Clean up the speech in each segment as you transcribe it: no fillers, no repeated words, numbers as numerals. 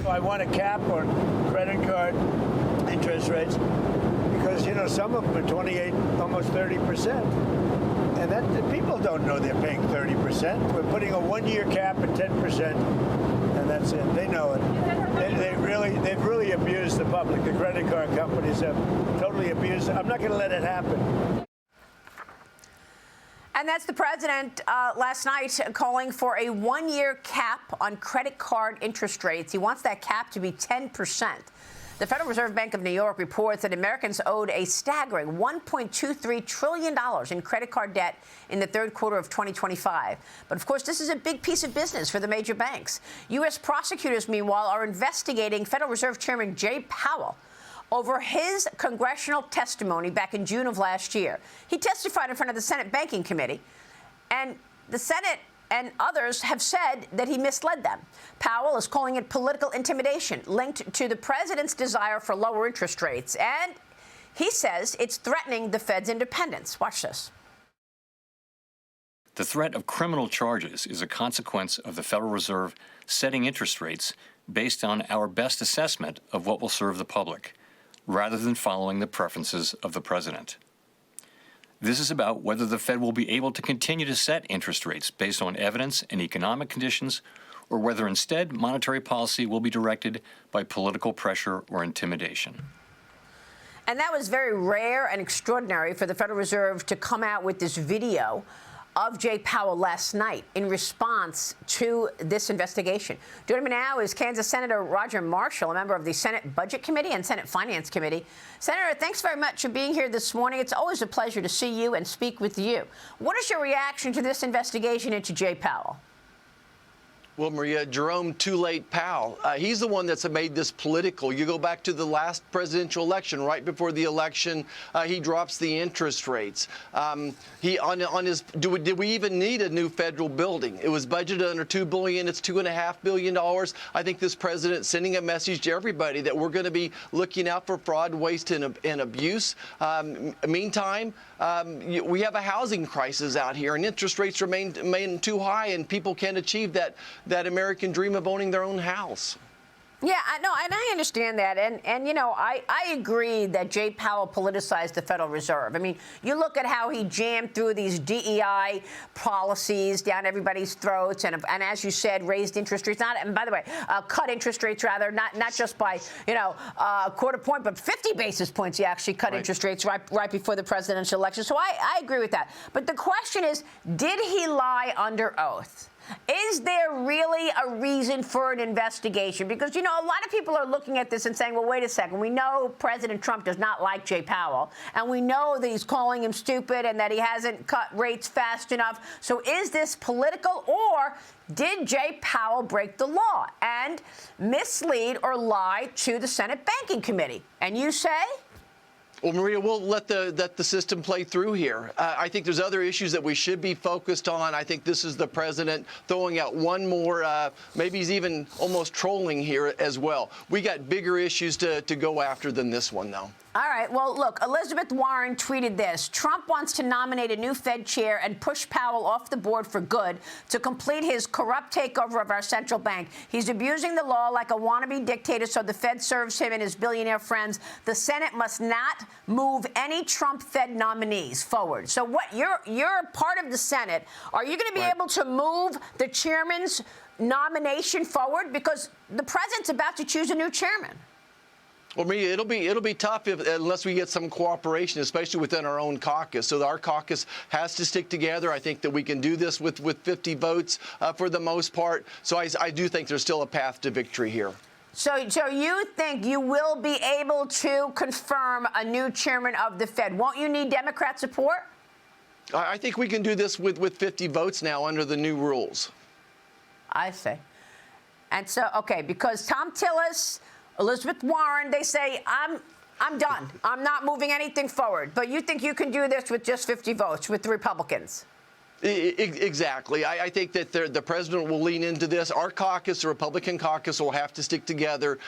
I want a cap on credit card interest rates because, you know, some of them are 28, almost 30%. And that people don't know they're paying 30%. We're putting a one-year cap at 10%, and that's it. They know it. They've really abused the public. The credit card companies have totally abused it. I'm not going to let it happen. And that's the president last night calling for a one-year cap on credit card interest rates. He wants that cap to be 10%. The Federal Reserve Bank of New York reports that Americans owed a staggering $1.23 trillion in credit card debt in the third quarter of 2025. But, of course, this is a big piece of business for the major banks. U.S. prosecutors, meanwhile, are investigating Federal Reserve Chairman Jay Powell over his congressional testimony back in June of last year. He testified in front of the Senate Banking Committee, and the Senate and others have said that he misled them. Powell is calling it political intimidation linked to the president's desire for lower interest rates, and he says it's threatening the Fed's independence. Watch this. The threat of criminal charges is a consequence of the Federal Reserve setting interest rates based on our best assessment of what will serve the public, rather than following the preferences of the president. This is about whether the Fed will be able to continue to set interest rates based on evidence and economic conditions, or whether instead monetary policy will be directed by political pressure or intimidation. And that was very rare and extraordinary for the Federal Reserve to come out with this video of Jay Powell last night in response to this investigation. Joining me now is Kansas Senator Roger Marshall, a member of the Senate Budget Committee and Senate Finance Committee. Senator, thanks very much for being here this morning. It's always a pleasure to see you and speak with you. What is your reaction to this investigation into Jay Powell? Well, Maria, Jerome Too Late Powell, he's the one that's made this political. You go back to the last presidential election, right before the election, he drops the interest rates. Did we even need a new federal building? It was budgeted under $2 billion. It's $2.5 billion. I think this president's sending a message to everybody that we're going to be looking out for fraud, waste, and abuse. Meantime, we have a housing crisis out here, and interest rates remain too high, and people can't achieve that American dream of owning their own house. Yeah, I know, and I understand that. And you know, I agree that Jay Powell politicized the Federal Reserve. I mean, you look at how he jammed through these DEI policies down everybody's throats and as you said, raised interest rates. And by the way, cut interest rates, rather, not just by, you know, a quarter point, but 50 basis points. He actually cut interest rates right before the presidential election. So I agree with that. But the question is, did he lie under oath? Is there really a reason for an investigation? Because, you know, a lot of people are looking at this and saying, well, wait a second. We know President Trump does not like Jay Powell, and we know that he's calling him stupid and that he hasn't cut rates fast enough. So is this political, or did Jay Powell break the law and mislead or lie to the Senate Banking Committee? And you say? Well, Maria, we'll let the system play through here. I think there's other issues that we should be focused on. I think this is the president throwing out one more, maybe he's even almost trolling here as well. We got bigger issues to go after than this one, though. All right. Well, look, Elizabeth Warren tweeted this. Trump wants to nominate a new Fed chair and push Powell off the board for good to complete his corrupt takeover of our central bank. He's abusing the law like a wannabe dictator, so the Fed serves him and his billionaire friends. The Senate must not move any Trump Fed nominees forward. So what, you're part of the Senate. Are you going to be able to move the chairman's nomination forward? Because the president's about to choose a new chairman. Well, Maria, it'll be tough unless we get some cooperation, especially within our own caucus. So our caucus has to stick together. I think that we can do this with 50 votes for the most part. So I do think there's still a path to victory here. So you think you will be able to confirm a new chairman of the Fed? Won't you need Democrat support? I think we can do this with 50 votes now under the new rules. I see. And so, okay, because Tom Tillis, Elizabeth Warren, they say, I'm done. I'm not moving anything forward. But you think you can do this with just 50 votes with the Republicans? Exactly. I think that the president will lean into this. Our caucus, the Republican caucus, will have to stick together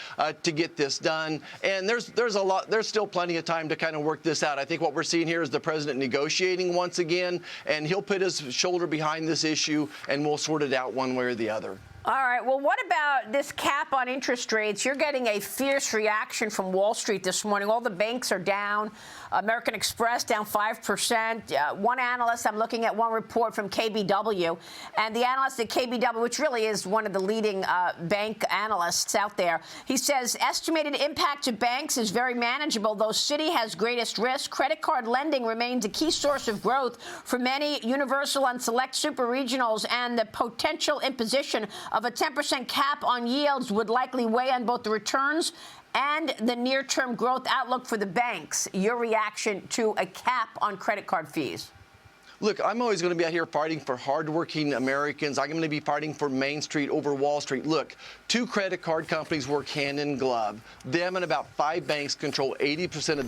to get this done. And there's still plenty of time to kind of work this out. I think what we're seeing here is the president negotiating once again, and he'll put his shoulder behind this issue, and we'll sort it out one way or the other. All right. Well, what about this cap on interest rates? You're getting a fierce reaction from Wall Street this morning. All the banks are down. American Express down 5%. One analyst, I'm looking at one report from KBW, and the analyst at KBW, which really is one of the leading bank analysts out there, he says estimated impact to banks is very manageable, though Citi has greatest risk. Credit card lending remains a key source of growth for many universal and select super regionals, and the potential imposition of a 10% cap on yields would likely weigh on both the returns and the near-term growth outlook for the banks. Your reaction to a cap on credit card fees? Look, I'm always going to be out here fighting for hardworking Americans. I'm going to be fighting for Main Street over Wall Street. Look, 2 credit card companies work hand in glove. Them and about 5 banks control 80% of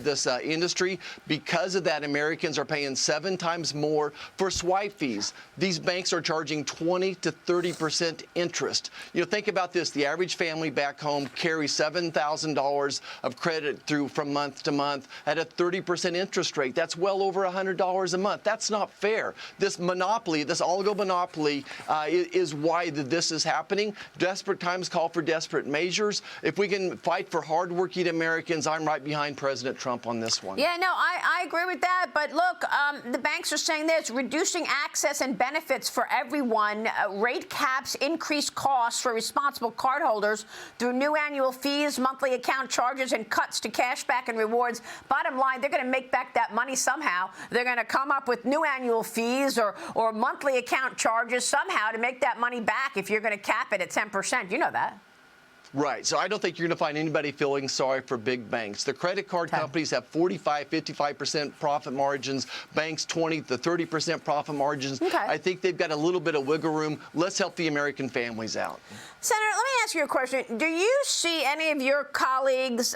this industry. Because of that, Americans are paying 7 times more for swipe fees. These banks are charging 20 to 30% interest. Think about this. The average family back home carries $7,000 of credit through from month to month at a 30% interest rate. That's well over $100 a month. That's not fair. This monopoly, this oligomonopoly, is why this is happening. Desperate times call for desperate measures. If we can fight for hardworking Americans, I'm right behind President Trump on this one. Yeah, no, I agree with that. But look, the banks are saying this: reducing access and benefits for everyone, rate caps, increased costs for responsible cardholders through new annual fees, monthly account charges, and cuts to cashback and rewards. Bottom line, they're going to make back that money somehow. They're going to come up with new annual fees or monthly account charges somehow to make that money back if you're going to cap it at 10%. You know that. Right. So I don't think you're going to find anybody feeling sorry for big banks. The credit card companies have 45, 55% profit margins. Banks 20 to 30% profit margins. Okay. I think they've got a little bit of wiggle room. Let's help the American families out. Senator, let me ask you a question. Do you see any of your colleagues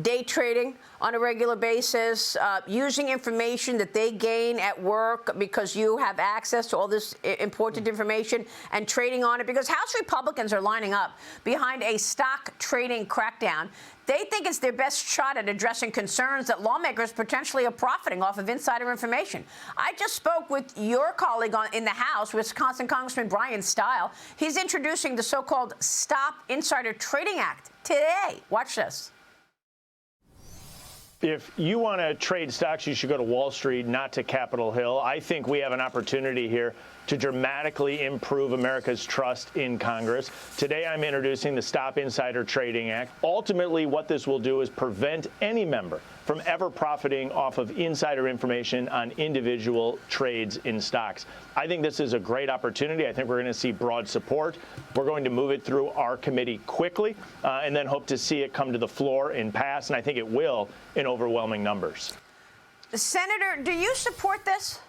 day trading on a regular basis, using information that they gain at work because you have access to all this important information and trading on it? Because House Republicans are lining up behind a stock trading crackdown. They think it's their best shot at addressing concerns that lawmakers potentially are profiting off of insider information. I just spoke with your colleague in the House, Wisconsin Congressman Brian Stile. He's introducing the so-called Stop Insider Trading Act today. Watch this. If you want to trade stocks, you should go to Wall Street, not to Capitol Hill. I think we have an opportunity here to dramatically improve America's trust in Congress. Today, I'm introducing the Stop Insider Trading Act. Ultimately, what this will do is prevent any member from ever profiting off of insider information on individual trades in stocks. I think this is a great opportunity. I think we're going to see broad support. We're going to move it through our committee quickly and then hope to see it come to the floor and pass, and I think it will in overwhelming numbers. Senator, do you support this?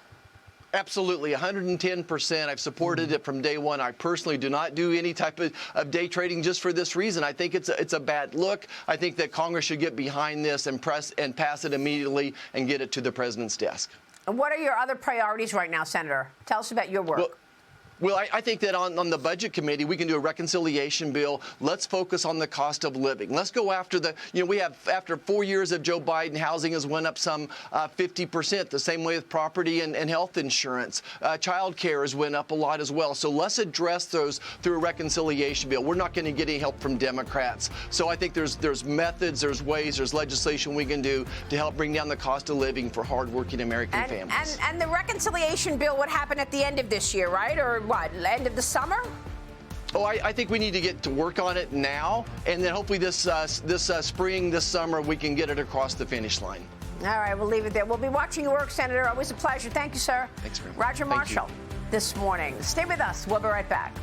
Absolutely, 110%. I've supported it from day one. I personally do not do any type of day trading just for this reason. I think it's a bad look. I think that Congress should get behind this and pass it immediately and get it to the president's desk. And what are your other priorities right now, Senator? Tell us about your work. Well, I think that on the Budget Committee, we can do a reconciliation bill. Let's focus on the cost of living. Let's go after we have, after 4 years of Joe Biden, housing has went up some 50%, the same way with property and health insurance. Child care has went up a lot as well. So let's address those through a reconciliation bill. We're not going to get any help from Democrats. So I think there's methods, there's ways, there's legislation we can do to help bring down the cost of living for hardworking American families. And the reconciliation bill would happen at the end of this year, right? Or what, end of the summer? Oh, I think we need to get to work on it now, and then hopefully this spring, this summer, we can get it across the finish line. All right, we'll leave it there. We'll be watching your work, Senator. Always a pleasure. Thank you, sir. Thanks very much. Roger Marshall this morning. Stay with us. We'll be right back.